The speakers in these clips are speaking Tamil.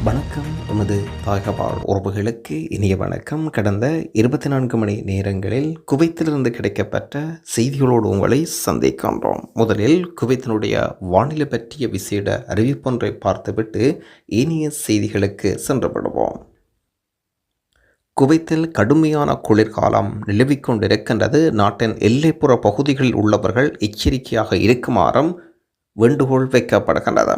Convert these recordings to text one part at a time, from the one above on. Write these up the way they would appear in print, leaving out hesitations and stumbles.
வணக்கம். எமது தாயகபால் உறவுகளுக்கு இனிய வணக்கம். கடந்த 24 மணி நேரங்களில் குவைத்திலிருந்து கிடைக்கப்பட்ட செய்திகளோடு உங்களை சந்திக்கின்றோம். முதலில் குவைத்தினுடைய வானிலை பற்றிய விசேட அறிவிப்பொன்றை பார்த்துவிட்டு இனிய செய்திகளுக்கு சென்று விடுவோம். குவைத்தில் கடுமையான குளிர்காலம் நிலவிக் கொண்டிருக்கின்றது. நாட்டின் எல்லைப்புற பகுதிகளில் உள்ளவர்கள் எச்சரிக்கையாக இருக்குமாறும் வேண்டுகோள் வைக்கப்படுகின்றது.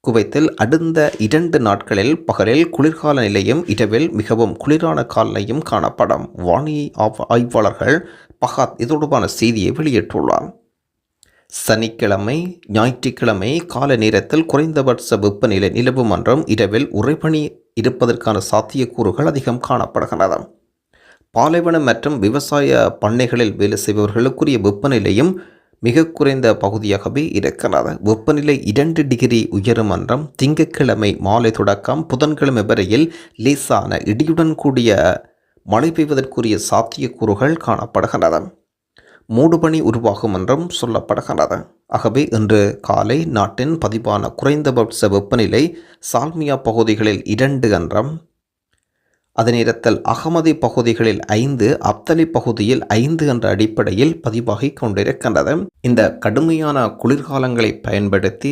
குவைத்தில் அடுத்த 2 நாட்களில் பகலில் குளிர்கால நிலையும் இரவில் மிகவும் குளிரான காலநிலையும் காணப்படும். வானிலை ஆய்வாளர்கள் பகாத் இது தொடர்பான செய்தியை வெளியிட்டுள்ளார். சனிக்கிழமை ஞாயிற்றுக்கிழமை கால நேரத்தில் குறைந்தபட்ச வெப்பநிலை நிலவும் என்றும் இரவில் உறைபனி இருப்பதற்கான சாத்தியக்கூறுகள் அதிகம் காணப்படுகின்றன. பாலைவனம் மற்றும் விவசாய பண்ணைகளில் வேலை செய்பவர்களுக்குரிய வெப்பநிலையும் மிக குறைந்த பகுதியாகவே இருக்கிறது. வெப்பநிலை 2 டிகிரி உயரும் என்றும் திங்கட்கிழமை மாலை தொடக்கம் புதன்கிழமை வரையில் லேசான இடியுடன் கூடிய மழை பெய்வதற்குரிய சாத்தியக்கூறுகள் காணப்படுகின்றன. மூடுபனி உருவாகும் என்றும் சொல்லப்படுகின்றது. ஆகவே இன்று காலை நாட்டின் பதிவான குறைந்தபட்ச வெப்பநிலை சால்மியா பகுதிகளில் 2 என்றும், அதே நேரத்தில் அகமதி பகுதிகளில் 5, அப்தலி பகுதியில் 5 என்ற அடிப்படையில் பதிவாகி கொண்டிருக்கின்றது. இந்த கடுமையான குளிர்காலங்களை பயன்படுத்தி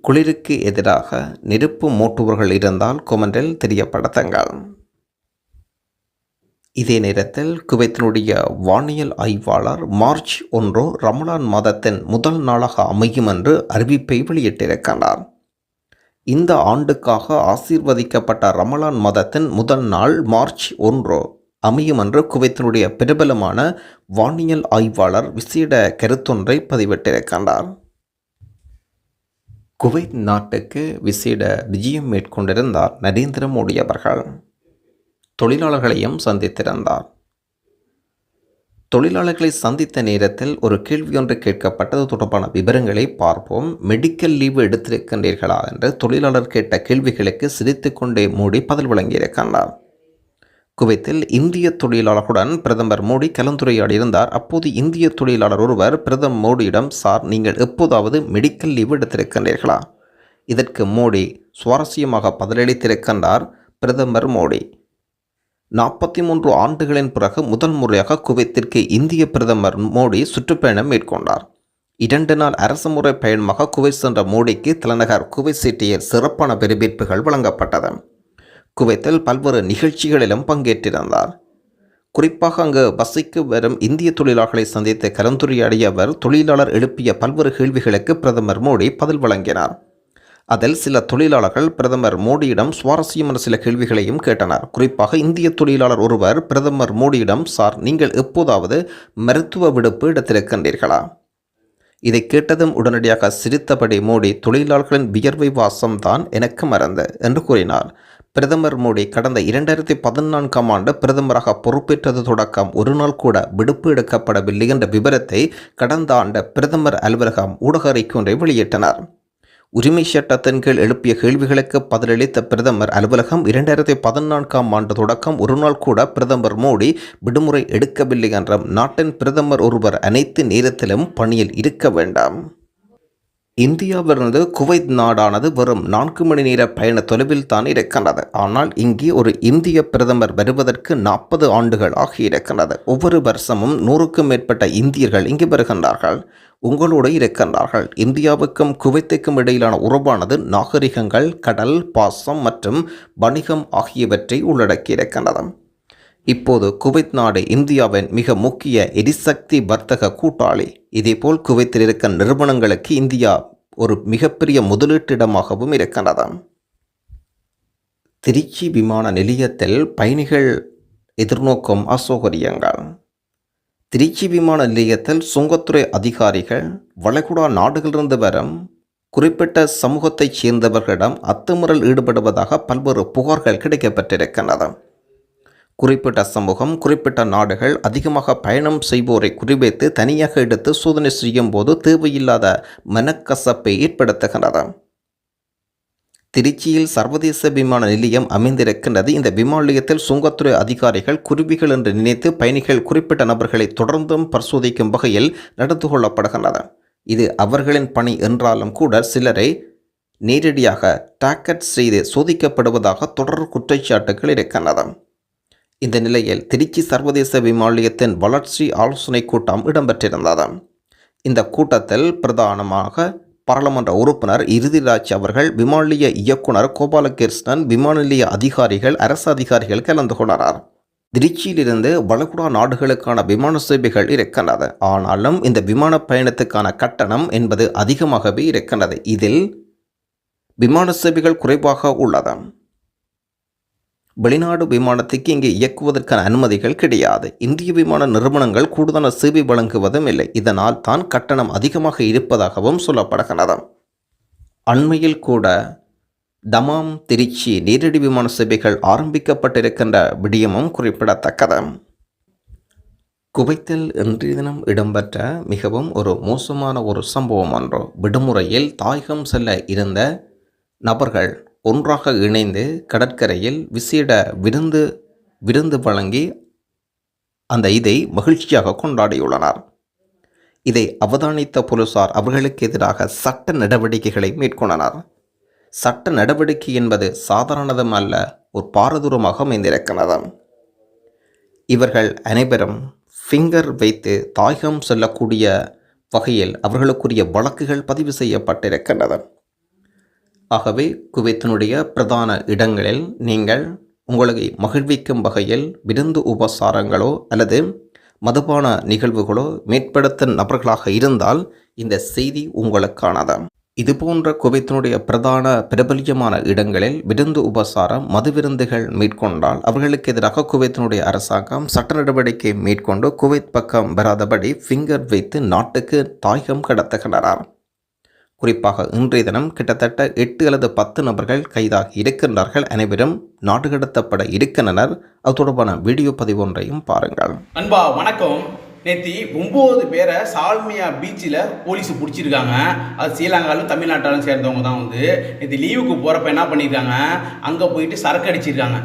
குளிருக்கு எதிராக நெருப்பு மூட்டுவர்கள் இருந்தால் கொமெண்டில் தெரியப்படுத்துங்கள். இதே நேரத்தில் குவைத்தினுடைய வானியல் ஆய்வாளர் மார்ச் 1 ரமலான் மாதத்தின் முதல் நாளாக அமையும் என்று அறிவிப்பை வெளியிட்டிருக்கிறார். இந்த ஆண்டுக்காக ஆசீர்வதிக்கப்பட்ட ரமலான் மாதத்தின் முதல் நாள் மார்ச் 1 அமையும் என்று குவைத்தினுடைய பிரபலமான வானியல் ஆய்வாளர் விசேட கருத்தொன்றை பதிவிட்டிருக்கின்றார். குவைத் நாட்டுக்கு விசேட விஜயம் மேற்கொண்டிருந்தார் நரேந்திர மோடி அவர்கள். தொழிலாளர்களையும் சந்தித்திருந்தார். தொழிலாளர்களை சந்தித்த நேரத்தில் ஒரு கேள்வி ஒன்று கேட்கப்பட்டது தொடர்பான விவரங்களை பார்ப்போம். மெடிக்கல் லீவு எடுத்திருக்கின்றீர்களா என்று தொழிலாளர் கேட்ட கேள்விகளுக்கு சிரித்துக்கொண்டே மோடி பதில் வழங்கியிருக்கின்றார். குவைத்தில் இந்திய தொழிலாளர்களுடன் பிரதமர் மோடி கலந்துரையாடியிருந்தார். அப்போது இந்திய தொழிலாளர் ஒருவர் பிரதமர் மோடியிடம், சார், நீங்கள் எப்போதாவது மெடிக்கல் லீவு எடுத்திருக்கின்றீர்களா? இதற்கு மோடி சுவாரஸ்யமாக பதிலளித்திருக்கின்றார். பிரதமர் மோடி 43 ஆண்டுகளின் பிறகு முதல் முறையாக குவைத்திற்கு இந்திய பிரதமர் மோடி சுற்றுப்பயணம் மேற்கொண்டார். 2 நாள் அரசுமுறை பயணமாக குவைத் சென்ற மோடிக்கு தலைநகர் குவைத் சிட்டியில் சிறப்பான வரவேற்புகள் வழங்கப்பட்டது. குவைத்தில் பல்வேறு நிகழ்ச்சிகளிலும் பங்கேற்றிருந்தார். குறிப்பாக அங்கு வசிக்கு வரும் இந்திய தொழிலாளர்களை சந்தித்து கலந்துரையாடிய அவர் தொழிலாளர் எழுப்பிய பல்வேறு கேள்விகளுக்கு பிரதமர் மோடி பதில் வழங்கினார். அதில் சில தொழிலாளர்கள் பிரதமர் மோடியிடம் சுவாரஸ்யமான சில கேள்விகளையும் கேட்டனர். குறிப்பாக இந்திய தொழிலாளர் ஒருவர் பிரதமர் மோடியிடம், சார், நீங்கள் எப்போதாவது மருத்துவ விடுப்பு எடுத்திருக்கின்றீர்களா? இதை கேட்டதும் உடனடியாக சிரித்தபடி மோடி, தொழிலாளர்களின் வியர்வை வாசம்தான் எனக்கு மறந்து என்று கூறினார். பிரதமர் மோடி கடந்த 2014ஆம் ஆண்டு பிரதமராக பொறுப்பேற்றது தொடக்கம் ஒரு நாள் கூட விடுப்பு எடுக்கப்படவில்லை என்ற விவரத்தை கடந்த ஆண்டு பிரதமர் அலுவலகம் ஊடக அறிக்கை ஒன்றை வெளியிட்டனர். உரிமை சட்டத்தின் கீழ் எழுப்பிய கேள்விகளுக்கு பதிலளித்த பிரதமர் அலுவலகம் 2014ஆம் ஆண்டு தொடக்கம் ஒரு நாள் கூட பிரதமர் மோடி விடுமுறை எடுக்கவில்லை என்றும், நாட்டின் பிரதமர் ஒருவர் அனைத்து நேரத்திலும் பணியில் இருக்க வேண்டாம். இந்தியாவிலிருந்து குவைத் நாடானது வெறும் 4 மணி நேர பயண தொலைவில் தான் இருக்கின்றது. ஆனால் இங்கே ஒரு இந்திய பிரதமர் வருவதற்கு 40 ஆண்டுகள் ஆகியிருக்கின்றது. ஒவ்வொரு வருஷமும் 100க்கும் மேற்பட்ட இந்தியர்கள் இங்கு வருகின்றார்கள், உங்களோடு இருக்கின்றார்கள். இந்தியாவுக்கும் குவைத்துக்கும் இடையிலான உறவானது நாகரிகங்கள், கடல் பாசம் மற்றும் வணிகம் ஆகியவற்றை உள்ளடக்கியிருக்கின்றது. இப்போது குவைத் நாடு இந்தியாவின் மிக முக்கிய எரிசக்தி வர்த்தக கூட்டாளி. இதேபோல் குவைத்தில் இருக்க நிறுவனங்களுக்கு இந்தியா ஒரு மிகப்பெரிய முதலீட்டிடமாகவும் இருக்கின்றது. திருச்சி விமான நிலையத்தில் பயணிகள் எதிர்நோக்கும் அசௌகரியங்கள். திருச்சி விமான நிலையத்தில் சுங்கத்துறை அதிகாரிகள் வளைகுடா நாடுகளிலிருந்து வரும் குறிப்பிட்ட சமூகத்தைச் சேர்ந்தவர்களிடம் அத்துமீறல் ஈடுபடுவதாக பல்வேறு புகார்கள் கிடைக்கப்பட்டிருக்கின்றன. குறிப்பிட்ட சமூகம், குறிப்பிட்ட நாடுகள் அதிகமாக பயணம் செய்வோரை குறிவைத்து தனியாக எடுத்து சோதனை செய்யும் போது தேவையில்லாத மனக்கசப்பை ஏற்படுத்துகின்றது. திருச்சியில் சர்வதேச விமான நிலையம் அமைந்திருக்கின்றது. இந்த விமான நிலையத்தில் சுங்கத்துறை அதிகாரிகள் குருவிகள் என்று நினைத்து பயணிகள் குறிப்பிட்ட நபர்களை தொடர்ந்தும் பரிசோதிக்கும் வகையில் நடந்து கொள்ளப்படுகின்றன. இது அவர்களின் பணி என்றாலும் கூட சிலரை நேரடியாக டார்கெட் செய்து சோதிக்கப்படுவதாக தொடர் குற்றச்சாட்டுகள் இருக்கின்றன. இந்த நிலையில் திருச்சி சர்வதேச விமான நிலையத்தின் வளர்ச்சி ஆலோசனை கூட்டம் இடம்பெற்றிருந்தது. இந்த கூட்டத்தில் பிரதானமாக பாராளுமன்ற உறுப்பினர் இறுதிராஜ் அவர்கள், விமான நிலைய இயக்குனர் கோபாலகிருஷ்ணன், விமான நிலைய அதிகாரிகள், அரசு அதிகாரிகள் கலந்து கொண்டனர். திருச்சியிலிருந்து வளைகுடா நாடுகளுக்கான விமான சேவைகள் இருக்கின்றது. ஆனாலும் இந்த விமான பயணத்துக்கான கட்டணம் என்பது அதிகமாகவே இருக்கின்றது. இதில் விமான சேவைகள் குறைவாக உள்ளது. வெளிநாடு விமானத்துக்கு இங்கே இயக்குவதற்கான அனுமதிகள் கிடையாது. இந்திய விமான நிறுவனங்கள் கூடுதலான சேவை வழங்குவதும் இல்லை. இதனால் தான் கட்டணம் அதிகமாக இருப்பதாகவும் சொல்லப்படுகிறது. அண்மையில் கூட தமாம் திருச்சி நேரடி விமான சேவைகள் ஆரம்பிக்கப்பட்டிருக்கின்ற விடயமும் குறிப்பிடத்தக்கது. குவைத்தில் இன்றைய தினம் இடம்பெற்ற மிகவும் ஒரு மோசமான ஒரு சம்பவம் ஒன்று. விடுமுறையில் தாயகம் செல்ல இருந்த நபர்கள் ஒன்றாக இணைந்து கடற்கரையில் விசேட விருந்து வழங்கி இதை மகிழ்ச்சியாக கொண்டாடியுள்ளனர். இதை அவதானித்த போலீசார் அவர்களுக்கு எதிராக சட்ட நடவடிக்கைகளை மேற்கொண்டனர். சட்ட நடவடிக்கை என்பது சாதாரணதும் அல்ல, ஒரு பாரதூரமாக அமைந்திருக்கிறது. இவர்கள் அனைவரும் ஃபிங்கர் வைத்து தாயகம் செல்லக்கூடிய வகையில் அவர்களுக்குரிய வழக்குகள் பதிவு செய்யப்பட்டிருக்கின்றன. ஆகவே குவைத்தினுடைய பிரதான இடங்களில் நீங்கள் உங்களை மகிழ்விக்கும் வகையில் விருந்து உபசாரங்களோ அல்லது மதுபான நிகழ்வுகளோ மேற்படுத்தும் நபர்களாக இருந்தால் இந்த செய்தி உங்களுக்கானது. இதுபோன்ற குவைத்தினுடைய பிரதான பிரபல்யமான இடங்களில் விருந்து உபசாரம் மதுவிருந்துகள் மேற்கொண்டால் அவர்களுக்கு எதிராக குவைத்தினுடைய அரசாங்கம் சட்ட நடவடிக்கை மேற்கொண்டு குவைத் பக்கம் வராதபடி ஃபிங்கர் வைத்து நாட்டுக்கு தாயகம் கடத்துகின்றனர். குறிப்பாக இன்றைய தினம் கிட்டத்தட்ட 8 அல்லது 10 நபர்கள் கைதாகி இருக்கின்றார்கள். அனைவரும் நாடு கடத்தப்பட இருக்கின்றனர். அது தொடர்பான வீடியோ பதிவு ஒன்றையும் பாருங்கள். அன்பா வணக்கம். நேற்று 9 பேரை சால்மியா பீச்சில் போலீஸ் பிடிச்சிருக்காங்க. அது ஸ்ரீலங்காலும் தமிழ்நாட்டாலும் சேர்ந்தவங்க தான். நேற்று லீவுக்கு போகிறப்ப என்ன பண்ணியிருக்காங்க, அங்கே போயிட்டு சரக்கு அடிச்சிருக்காங்க.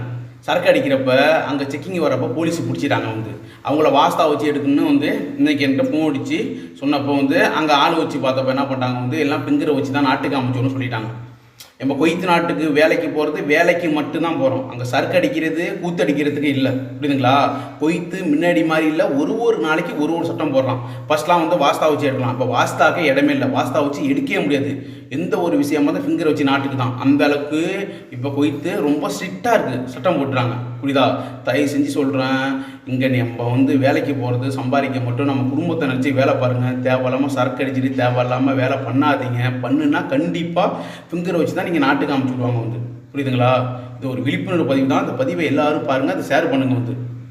சரக்கு அடிக்கிறப்ப அங்கே செக்கிங் வரப்போ போலீஸ் பிடிச்சிட்டாங்க. அவங்கள வாஸ்தா வச்சு எடுக்கணும்னு இன்றைக்கி என்கிட்ட ஃபோன் அடித்து சொன்னப்போ அங்கே ஆள் வச்சு பார்த்தப்போ என்ன பண்ணிட்டாங்க, எல்லாம் பிங்கரை வச்சு தான் நாட்டுக்கு அமைச்சோன்னு சொல்லிட்டாங்க. நம்ம கொய்த்து நாட்டுக்கு வேலைக்கு போகிறது வேலைக்கு மட்டும்தான் போகிறோம். அங்கே சரக்கு அடிக்கிறது கூத்தடிக்கிறதுக்கு இல்லை, புரியுதுங்களா? கொய்த்து முன்னாடி மாதிரி இல்லை, ஒரு நாளைக்கு ஒரு சட்டம் போடுறான். ஃபர்ஸ்ட்லாம் வாஸ்தா வச்சு எடுக்கலாம். இப்போ வாஸ்தாக்கே இடமே இல்லை, வாஸ்தா வச்சு எடுக்கவே முடியாது. எந்த ஒரு விஷயமா தான் ஃபிங்கர் வச்சு நாட்டுக்கு தான். அந்த அளவுக்கு இப்போ கொய்த்து ரொம்ப ஸ்ட்ரிக்டாக இருக்குது, சட்டம் போட்டுறாங்க. புரியுதா? தயவு செஞ்சு சொல்கிறேன், இங்கே நம்ம வேலைக்கு போகிறது சம்பாதிக்க மட்டும் நம்ம குடும்பத்தை நினச்சி வேலை பாருங்கள். தேவையில்லாமல் சரக்கு அடிச்சுட்டு தேவையில்லாமல் வேலை பண்ணாதீங்க. பண்ணுன்னா கண்டிப்பாக ஃபிங்கரை வச்சு தான் நீங்கள் நாட்டுக்கு அமைச்சு விடுவாங்க. புரியுதுங்களா? இது ஒரு விழிப்புணர்வு பதிவு தான். அந்த பதிவை எல்லாரும் பாருங்கள், அதை ஷேர் பண்ணுங்கள்.